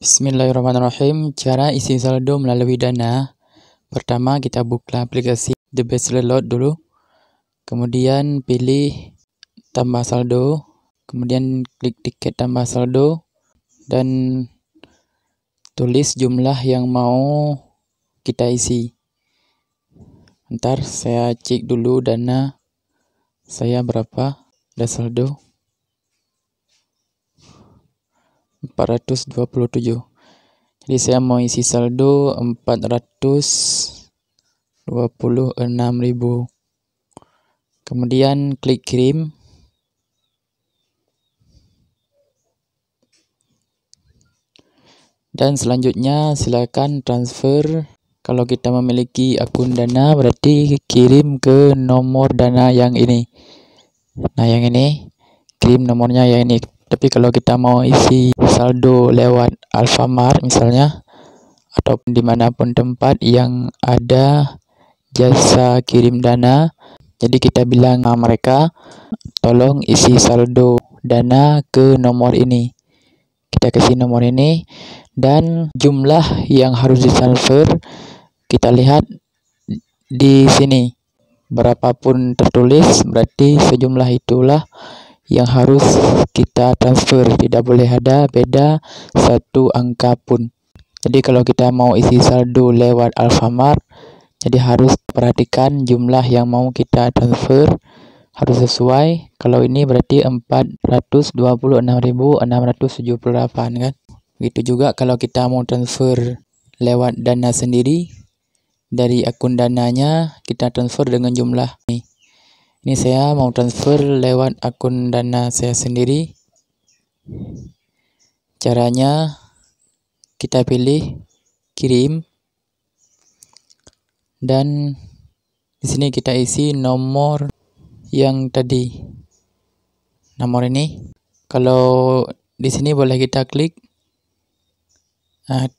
Bismillahirrahmanirrahim. Cara isi saldo melalui Dana. Pertama, kita buka aplikasi The Best Reload dulu. Kemudian pilih tambah saldo. Kemudian klik tiket tambah saldo. Dan tulis jumlah yang mau kita isi. Ntar saya cek dulu Dana saya berapa. Ada saldo 427. Jadi saya mau isi saldo 426.000. Kemudian klik kirim. Dan selanjutnya silakan transfer. Kalau kita memiliki akun Dana berarti kirim ke nomor Dana yang ini. Nah, yang ini kirim nomornya yang ini. Tapi kalau kita mau isi saldo lewat Alfamart misalnya, atau dimanapun tempat yang ada jasa kirim Dana, jadi kita bilang sama mereka, tolong isi saldo Dana ke nomor ini. Kita kasih nomor ini, dan jumlah yang harus ditransfer kita lihat di sini. Berapapun tertulis, berarti sejumlah itulah yang harus kita transfer. Tidak boleh ada beda satu angka pun. Jadi kalau kita mau isi saldo lewat Alfamart, jadi harus perhatikan jumlah yang mau kita transfer harus sesuai. Kalau ini berarti 426.678 kan. Begitu juga kalau kita mau transfer lewat Dana sendiri, dari akun Dananya kita transfer dengan jumlah ini. Ini saya mau transfer lewat akun Dana saya sendiri. Caranya kita pilih kirim, dan di sini kita isi nomor yang tadi. Nomor ini. Kalau di sini boleh kita klik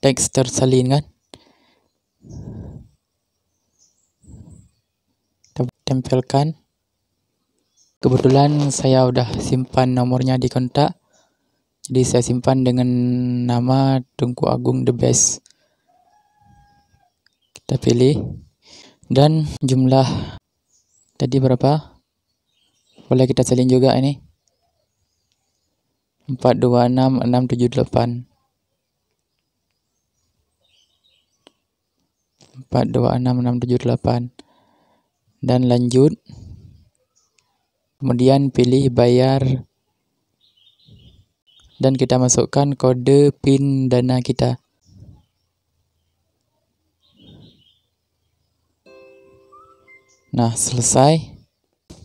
teks tersalin kan. Kita tempelkan. Kebetulan saya udah simpan nomornya di kontak, jadi saya simpan dengan nama Tungku Agung The Best. Kita pilih, dan jumlah tadi berapa boleh kita salin juga ini, 426.678. 426.678, dan lanjut. Kemudian pilih bayar, dan kita masukkan kode PIN Dana kita. Nah, selesai.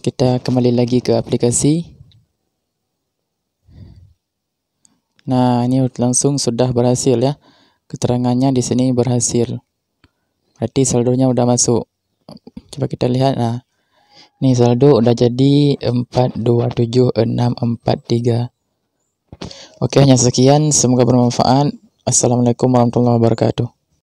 Kita kembali lagi ke aplikasi. Nah, ini langsung sudah berhasil ya. Keterangannya di sini berhasil. Berarti saldonya udah masuk. Coba kita lihat. Nah, ini saldo udah jadi 427.643. Oke, hanya sekian. Semoga bermanfaat. Assalamualaikum warahmatullahi wabarakatuh.